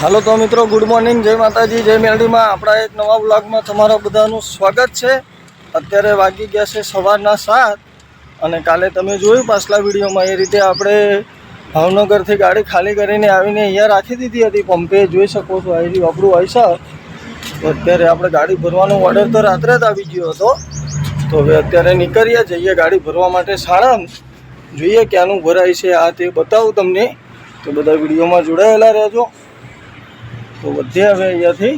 હાલો તો મિત્રો, good morning, જય માતાજી, જય મેલડીમાં. આપણા એક નવા વ્લોગમાં તમારા બધાનું સ્વાગત છે. અત્યારે વાગી ગયા છે સવારના 7 અને કાલે તમે જોયું પાછલા વિડીયોમાં એ રીતે આપણે ભાવનગરથી ગાડી ખાલી કરીને આવીને અહીંયા રાખી દીધી હતી પંપે. જોઈ શકો છો અહીં આપણું આઈસર. તો અત્યારે આપણે ગાડી ભરવાનો ઓર્ડર તો રાત્રે જ આવી ગયો હતો. તો હવે અત્યારે નીકળીએ, જઈએ ગાડી ભરવા માટે સાણંદ. જોઈએ ક્યાંનું ભરાય છે આ તે બતાવું તમને. તો બધા વિડીયોમાં જોડાયેલા રહેજો. તો બધે હવે અહીંયાથી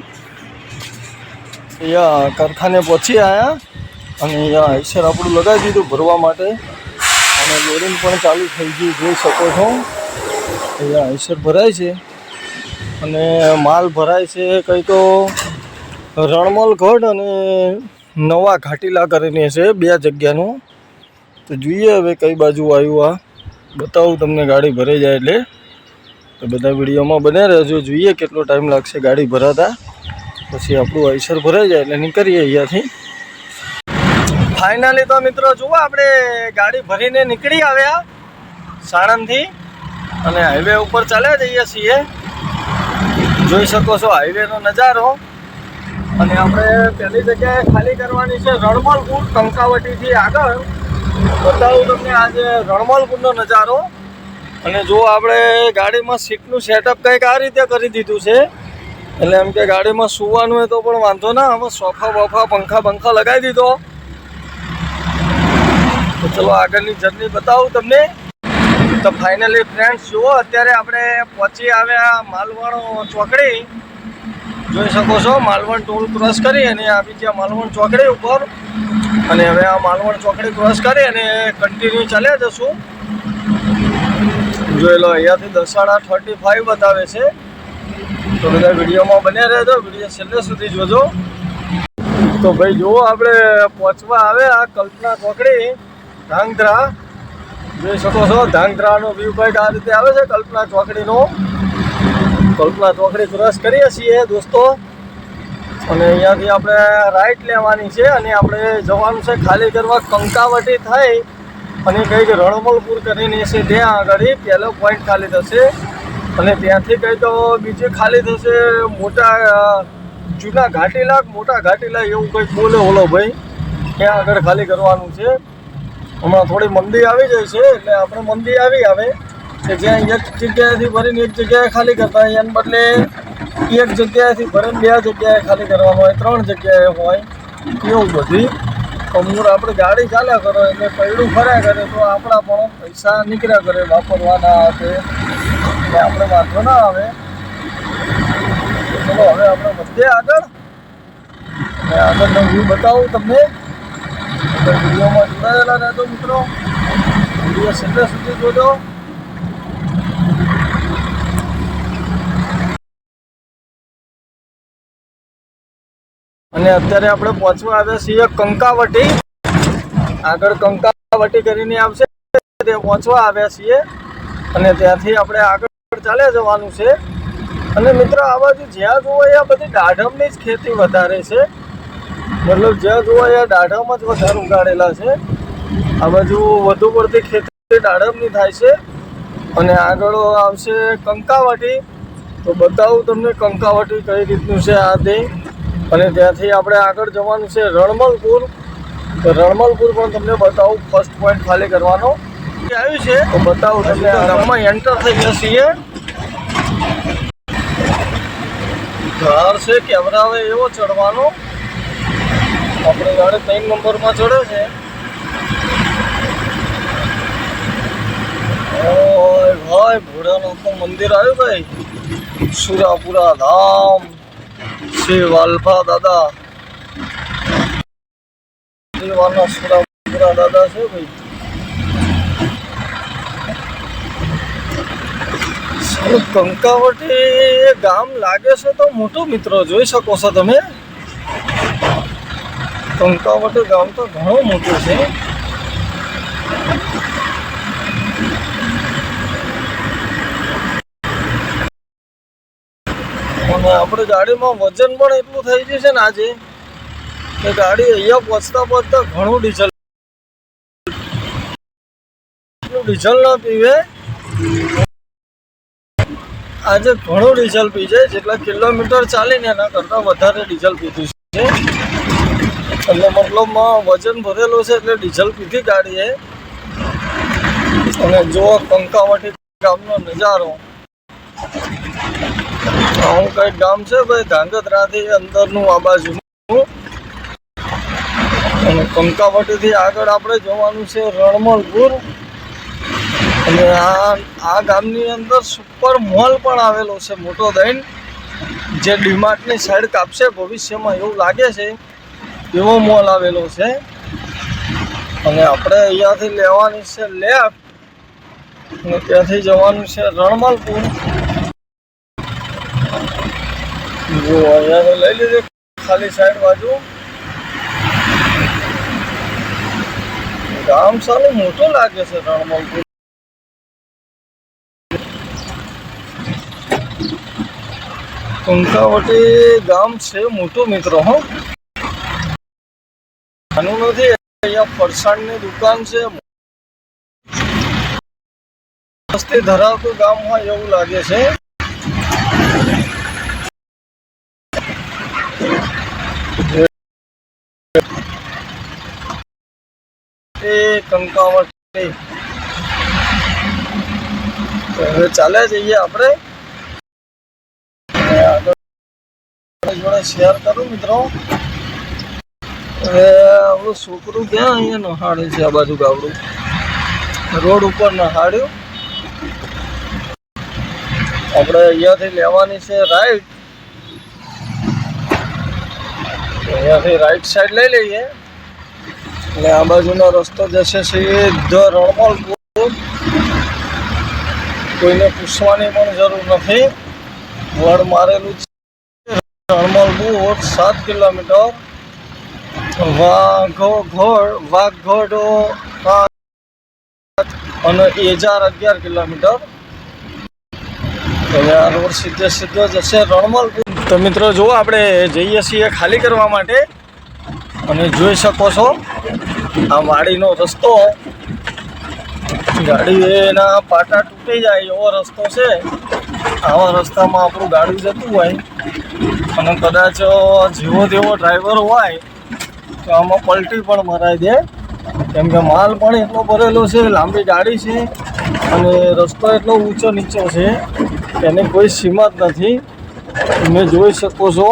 કારખાને પહોંચી આવ્યા અને અહીંયા આઈસર આપણું લગાવી દીધું ભરવા માટે અને લોડિંગ પણ ચાલુ થઈ ગયું. જોઈ શકો છો અહીંયા આઈસર ભરાય છે અને માલ ભરાય છે કંઈ તો રણમલગઢ અને નવા ઘાટીલા કરીને છે, 2 જગ્યાનું. તો જોઈએ હવે કઈ બાજુ આવ્યું આ બતાવું તમને ગાડી ભરાઈ જાય એટલે. તો બધા વિડીયોમાં બન્યા રહેજો. જોઈએ કેટલો ટાઈમ લાગશે ગાડી ભરાતા. પછી આપણું આઈસર ભરાઈ જાય એટલે નીકળીએ અહીંયાથી. ફાઇનલી તો મિત્રો જુઓ આપણે ગાડી ભરીને નીકળી આવ્યા સાણંદથી અને હાઈવે ઉપર ચાલ્યા જઈએ છીએ. જોઈ શકો છો હાઈવેનો નજારો. અને આપણે પહેલી જગ્યાએ ખાલી કરવાની છે રણમલપુર, કંકાવટીથી આગળ. બતાવું તમને આજે રણમલપુરનો નજારો. અને જો આપણે ગાડીમાં સીટનું સેટઅપ કંઈક આ રીતે કરી દીધું છે, એટલે એમ કે ગાડીમાં સૂવાનું હોય તો પણ વાંધો ના. આમાં સોફા બોફા પંખા લગાવી દીધો. તો ચલો આગળની જર્ની બતાવું તમને. તો ફાઇનલી ફ્રેન્ડ્સ જુઓ અત્યારે આપણે પહોંચી આવ્યા માલવણ ચોકડી. જોઈ શકો છો માલવણ ટોલ ક્રોસ કરી અને આવી ગયા માલવણ ચોકડી ઉપર. અને હવે આ માલવણ ચોકડી ક્રોસ કરી અને કન્ટિન્યુ ચાલ્યા જશું. જોઈ લો અહીંયાથી 10:35 બતાવે છે. તો બધા વિડીયોમાં બન્યા રહેજો, વિડીયો છેલ્લે સુધી જોજો. તો ભાઈ જુઓ આપણે પહોંચવા આવે આ કલ્પના ચોકડી ધાંગધ્રા. જોઈ શકો છો ધાંગધ્રાનો વ્યૂ કંઈક આ રીતે આવે છે કલ્પના ચોકડીનો. કલ્પના ચોકડી ક્રોસ કરીએ છીએ દોસ્તો અને અહીંયાથી આપણે રાઈટ લેવાની છે અને આપણે જવાનું છે ખાલી કરવા કંકાવટી થઈ અને કંઈક રણમલપુર કરીને છે ત્યાં આગળ પહેલો પોઈન્ટ ખાલી થશે. અને ત્યાંથી કંઈ તો બીજે ખાલી થશે મોટા જૂના ઘાટીલા, મોટા ઘાટીલા એવું કંઈક બોલે ઓલો ભાઈ. ત્યાં આગળ ખાલી કરવાનું છે. હમણાં થોડી મંદી આવી જાય છે એટલે આપણે મંદી આવી આવે કે જ્યાં એક જગ્યાએથી ભરીને એક જગ્યાએ ખાલી કરતા હોય એને બદલે એક જગ્યાએથી ભરીને 2 જગ્યાએ ખાલી કરવાનું હોય, 3 જગ્યાએ હોય એવું બધી. અમૂર આપણે ગાડી ચાલ્યા કરો એટલે પૈડું ફર્યા કરે તો આપણા પણ પૈસા નીકળ્યા કરે વાપરવાના હશે એટલે આપણે વાંધો ના આવે. ચલો હવે આપણે વધીએ આગળ અને આગળનો વ્યૂ બતાવું તમને. વિડીયોમાં જોડાયેલા રહેજો મિત્રો, વિડીયો છેલ્લે સુધી જોજો. અને અત્યારે આપણે પહોંચવા આવ્યા છીએ કંકાવટી. આગળ કંકાવટી કરીને આવશે ત્યાં પહોંચવા આવ્યા છીએ અને ત્યાંથી આપણે આગળ ચાલ્યા જવાનું છે. અને મિત્રો આ બાજુ જ્યાં જોવો ત્યાં બધી દાઢમની જ ખેતી વધારે છે. મતલબ જ્યાં જોવો ત્યાં દાઢમ જ વધારે ઉગાડેલા છે. આ બાજુ વધુ પડતી ખેતી દાઢમની થાય છે. અને આગળ આવશે કંકાવટી. તો બતાવું તમને કંકાવટી કઈ રીતનું છે આ તે. અને ત્યાંથી આપણે આગળ જવાનું છે રણમલપુર. તો રણમલપુર પણ તમને બતાવું. ફર્સ્ટ પોઈન્ટ ખાલી કરવાનો આવ્યું છે તો બતાવું તમને. ગામમાં એન્ટર થઈ ગયા છીએ. ઘર છે કેમેરા એવો ચડવાનો. આપણે ગાડી 3 નંબરમાં ચડે છે. ભાઈ ભોળાનાથનું મંદિર આવ્યું ભાઈ. સુરાપુરા ધામ શ્રી વાલભા દાદા. સુરાપુરા દાદા છે ભાઈ. કંકાવટી ગામ લાગે છે તો મોટું મિત્રો. જોઈ શકો છો તમે કંકાવટી ગામ તો ઘણું મોટું છે. અને આપણી ગાડીમાં વજન પણ એટલું થઈ ગયું છે ને આજે કે ગાડી અહીંયા પહોંચતા ઘણું ડીઝલ ના પીવે. આજે ઘણું ડીઝલ પી છે, જેટલા કિલોમીટર ચાલીને એના કરતાં વધારે ડીઝલ પીધું છે. એટલે મતલબમાં વજન ભરેલું છે એટલે ડીઝલ પીધી ગાડી છે. અને જો કંકાવટી ગામનો નજારો, આવું કંઈક ગામ છે ભાઈ, ધાંગધ્રાથી અંદરનું આ બાજુનું. અને કંકાવટીથી આગળ આપણે જવાનું છે રણમલપુર. અને આ ગામની અંદર સુપર મોલ પણ આવેલો છે મોટો દઈને, જે ડીમાર્ટની સાઈડ કાપશે ભવિષ્યમાં એવું લાગે છે, એવો મોલ આવેલો છે. અને આપણે અહીંયાથી લેવાની છે લેફ્ટ અને ત્યાંથી જવાનું છે રણમલપુર. જો અહીંયાથી લઈ લીધી ખાલી સાઈડ બાજુ. ગામ સારું મોટું લાગે છે રણમલપુર. કંકાવટી ગામ છે મોટું મિત્રો. હો, આનું નથી. અહીંયા ફરસાણની દુકાન છે. વસ્તી ધરાવતું ગામ હોય એવું લાગે છે. કંકાવટી હવે ચાલે જઈએ આપણે. જોડે શેર કરું મિત્રો. હવે આપણું છોકરું ક્યાં અહીંયા નહાડે છે? આ બાજુ ગાવડું રોડ ઉપર નહાડ્યું. આપણે અહીંયાથી લેવાની છે રાઈટ. અહીંયાથી રાઈટ સાઈડ લઈ લઈએ એટલે આ બાજુનો રસ્તો જશે સીધો રણમલપુર. કોઈને પૂછવાની પણ જરૂર નથી, વડ મારેલું છે. રણમલપુર 7 કિલોમીટર, વાઘોડ અને એજાર 11 કિલોમીટર. હવે આ રોડ સીધો જશે રણમલપુર. તો મિત્રો જો આપણે જઈએ છીએ ખાલી કરવા માટે. અને જોઈ શકો છો આ વાડીનો રસ્તો. ગાડી એના પાટા તૂટી જાય એવો રસ્તો છે. આવા રસ્તામાં આપણું ગાડી જતું હોય અને કદાચ જેવો તેવો ડ્રાઈવર હોય તો આમાં પલટી પણ મરાઈ દે. કેમ કે માલ પણ એટલો ભરેલો છે, લાંબી ગાડી છે અને રસ્તો એટલો ઊંચો નીચો છે, એની કોઈ સીમા જ નથી. તમે જોઈ શકો છો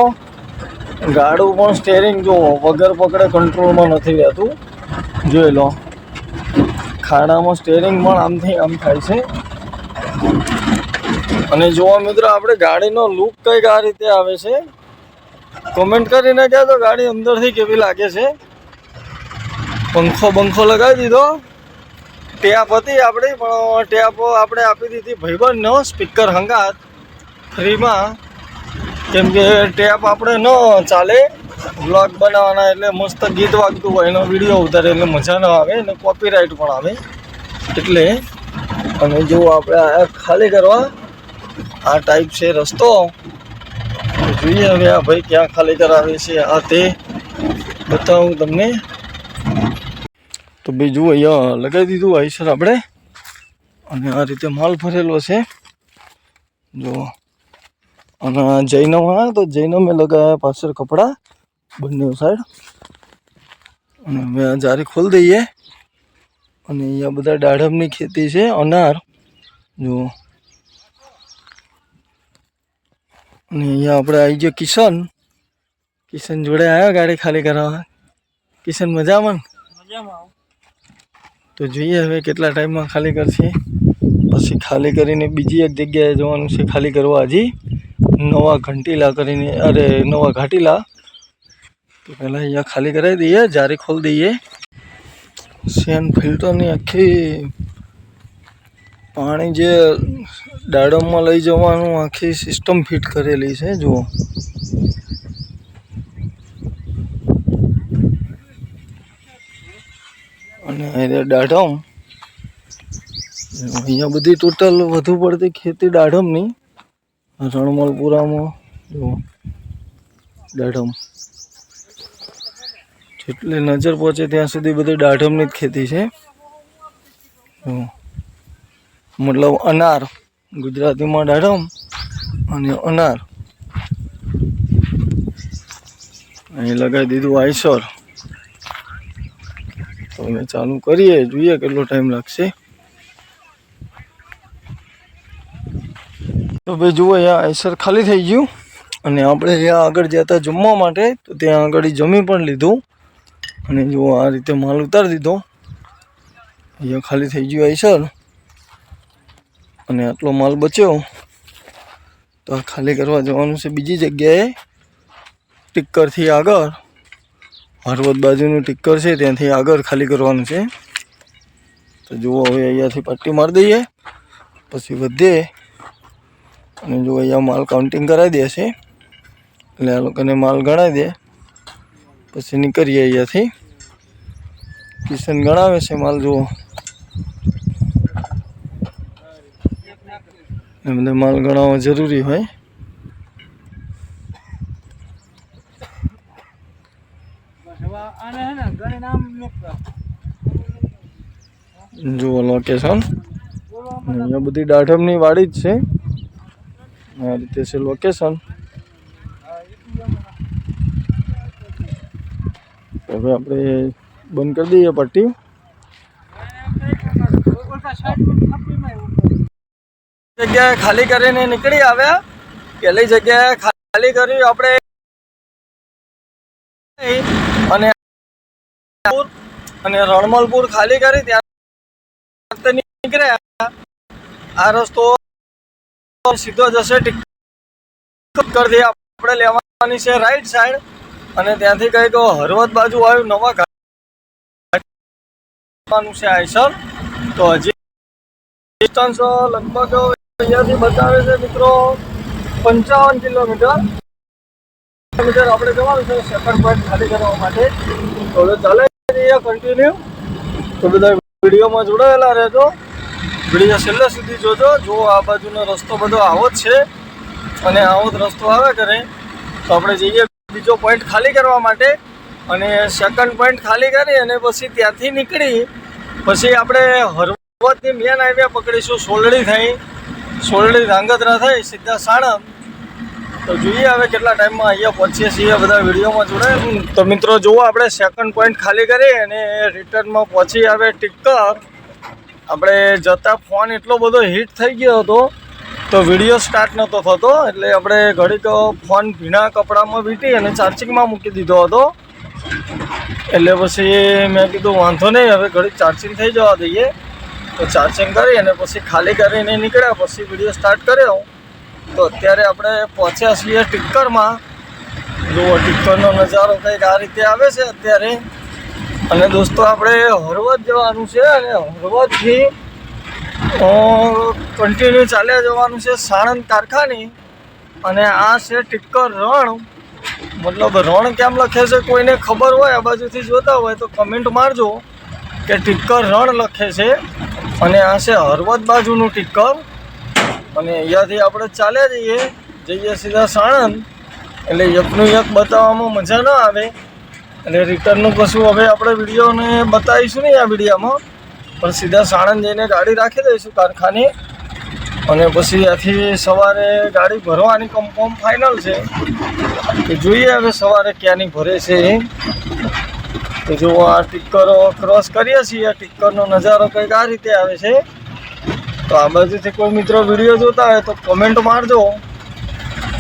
ગાડું પણ સ્ટેરિંગ જો વગર પકડે કંટ્રોલમાં નથી રહેતું. જોઈ લો, ખાડામાં સ્ટેરિંગ પણ આમથી આમ થાય છે. અને જોવા મિત્રો આપણે ગાડીનો લુક કંઈક આ રીતે આવે છે. કોમેન્ટ કરીને કહેજો ગાડી અંદરથી કેવી લાગે છે. પંખો લગાવી દીધો. ટેપ હતી આપણી, પણ ટેપ આપણે આપી દીધી ભાઈબંધનો સ્પીકર હંગાત ફ્રીમાં. કેમ કે ટેપ આપણે ન ચાલે વ્લોગ બનાવવાના, એટલે મસ્ત ગીત વાગતું હોય એનો વિડીયો ઉતારે એટલે મજા ન આવે અને કોપીરાઇટ પણ આવે એટલે. અને જો આપણે આ ખાલી કરવા આ ટાઈપ છે રસ્તો. જોઈએ હવે આ ભાઈ ક્યાં ખાલી કરાવે છે, આ તે બતાવું તમને. તો ભાઈ જુઓ અહીંયા લગાવી દીધું આઈસર આપણે. અને આ રીતે માલ ભરેલો છે જો. અને જૈનો હા, તો જૈનો મેં લગાવ્યા પાછળ કપડાં બંને સાઈડ. અને હવે આ જારી ખોલી દઈએ. અને અહીંયા બધા દાડમની ખેતી છે, અનાર જો. અને અહીંયા આપણે આવી ગયો કિશન જોડે આવ્યો ગાડી ખાલી કરાવવા. કિશન મજામાં? તો જોઈએ હવે કેટલા ટાઈમમાં ખાલી કરશે. પછી ખાલી કરીને બીજી એક જગ્યાએ જવાનું છે ખાલી કરવા. હજી નવા ઘાટીલા. તો પહેલાં અહીંયા ખાલી કરાવી દઈએ, જારી ખોલી દઈએ. સેન ફિલ્ટરની આખી પાણી જે દાડમમાં લઈ જવાનું આખી સિસ્ટમ ફિટ કરેલી છે જુઓ. અને દાડમ અહીંયા બધી ટોટલ વધુ પડતી ખેતી દાડમની રણમલપુરામાં જુઓ. દાડમ જેટલી નજર પહોંચે ત્યાં સુધી બધી દાડમની જ ખેતી છે. મતલબ અનાર, ગુજરાતીમાં દાડમ. અને અનાર અહીં લગાવી દીધું આઈસર. તો હવે ચાલુ કરીએ, જોઈએ કેટલો ટાઈમ લાગશે. તો ભાઈ જુઓ, અહીંયા આઈસર ખાલી થઈ ગયું અને આપણે અહીંયા આગળ ગયા હતા જમવા માટે, તો ત્યાં આગળ જમી પણ લીધું. અને જુઓ આ રીતે માલ ઉતારી દીધો. અહીંયા ખાલી થઈ ગયું આઈસર અને આટલો માલ બચ્યો. તો આ ખાલી કરવા જવાનું છે બીજી જગ્યાએ, ટિક્કરથી આગળ. હળવદ બાજુનું ટિક્કર છે ત્યાંથી આગળ ખાલી કરવાનું છે. તો જુઓ હવે અહીંયાથી પટ્ટી મારી દઈએ, પછી વધીએ અને જો અહીંયા માલ કાઉન્ટિંગ કરાવી દેશે, એટલે આ લોકોને માલ ગણાવી દે, પછી નીકળીએ અહીંયાથી. કિશન ગણાવે છે માલ, જુઓ એ બધા માલ ગણાવવા જરૂરી હોય. જુઓ લોકેશન, અહીંયા બધી દાઢમની વાડી જ છે. આ રીતે છે લોકેશન. હવે આપણે બંધ કરી દઈએ પટ્ટી. જગ્યાએ ખાલી કરીને નીકળી આવ્યા. પેલી જગ્યાએ ખાલી કરી આપણે અને રણમલપુર ખાલી કરી ત્યાં નીકળ્યા. આ રસ્તો સીધો જશે ટિક્કરથી આપણે લેવાની છે રાઈટ સાઈડ, અને ત્યાંથી કંઈક હળવદ બાજુ આવ્યું નવા ઘાટનું છે આઈસર. તો હજી ડિસ્ટન્સ લગભગ અહીંયાથી બતાવે છે મિત્રો 55 કિલોમીટર આપણે જવાનું છે સેકન્ડ પોઈન્ટ ખાલી કરવા માટે. તો હવે ચાલે કન્ટિન્યુ. તો બધા વિડીયોમાં જોડાયેલા રહેજો, વિડીયો છેલ્લે સુધી જોજો. જો આ બાજુનો રસ્તો બધો આવો જ છે અને આવો જ રસ્તો આવે કરે. તો આપણે જઈએ બીજો પોઈન્ટ ખાલી કરવા માટે, અને સેકન્ડ પોઈન્ટ ખાલી કરી અને પછી ત્યાંથી નીકળી પછી આપણે હળવદની મેન હાઈવે પકડીશું. સોલડી થઈ, સોલડી ધાંગધ્રા થઈ સીધા સાણંદ. તો જોઈએ હવે કેટલા ટાઈમમાં અહીંયા પહોંચીએ છીએ. બધા વિડીયોમાં જોડાય. તો મિત્રો જુઓ, આપણે સેકન્ડ પોઈન્ટ ખાલી કરી અને રિટર્નમાં પહોંચી આવે ટિક્કર. આપણે જતા ફોન એટલો બધો હીટ થઈ ગયો હતો તો વિડીયો સ્ટાર્ટ નહોતો થતો, એટલે આપણે ઘડીક ફોન ભીના કપડામાં વીંટી અને ચાર્જિંગમાં મૂકી દીધો હતો. એટલે પછી મેં કીધું વાંધો નહીં, હવે ઘડીક ચાર્જિંગ થઈ જવા દઈએ. તો ચાર્જિંગ કરી અને પછી ખાલી કરીને નીકળ્યા, પછી વિડીયો સ્ટાર્ટ કર્યો. તો અત્યારે આપણે પહોંચ્યા છીએ ટિક્કરમાં. જુઓ ટિક્કરનો નજારો કંઈક આ રીતે આવે છે અત્યારે. અને દોસ્તો આપણે હળવદ જવાનું છે અને હળવદથી કન્ટિન્યુ ચાલ્યા જવાનું છે સાણંદ કારખાની. અને આ છે ટિક્કર રણ. મતલબ રણ કેમ લખે છે કોઈને ખબર હોય, આ બાજુથી જોતા હોય તો કમેન્ટ મારજો કે ટિક્કર રણ લખે છે. અને આ છે હળવદ બાજુનું ટિક્કર. અને અહીંયાથી આપણે ચાલ્યા જઈએ સીધા સાણંદ. એટલે એકનું એક બતાવવામાં મજા ન આવે, એટલે રિટર્નનું કશું હવે આપણે વિડીયોને બતાવીશું નહીં આ વિડીયોમાં, પણ સીધા સાણંદ જઈને ગાડી રાખી દઈશું કારખાને. અને પછી ત્યાંથી સવારે ગાડી ભરવાની કન્ફર્મ ફાઇનલ છે. કે જોઈએ હવે સવારે ક્યાંની ભરે છે એ. તો જો આ ટિક્કરો ક્રોસ કરીએ છીએ, ટિક્કરનો નજારો કંઈક આ રીતે આવે છે. તો આ બાજુથી કોઈ મિત્રો વિડીયો જોતા હોય તો કમેન્ટ મારજો,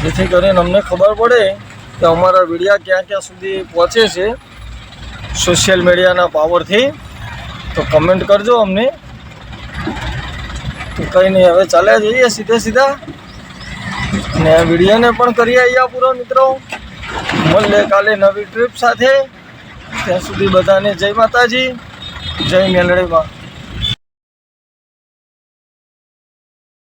જેથી કરીને અમને ખબર પડે કે અમારા વિડીયો ક્યાં ક્યાં સુધી પહોંચે છે સોશિયલ મીડિયાના પાવરથી. તો કમેન્ટ કરજો અમને. તો કંઈ નહીં, હવે ચાલ્યા જઈએ સીધા. અને આ વિડીયોને પણ કરીએ અહીંયા પૂરો મિત્રો. મળીએ કાલે નવી ટ્રીપ સાથે. ત્યાં સુધી બધાને જય માતાજી, જય મેલડીમાં.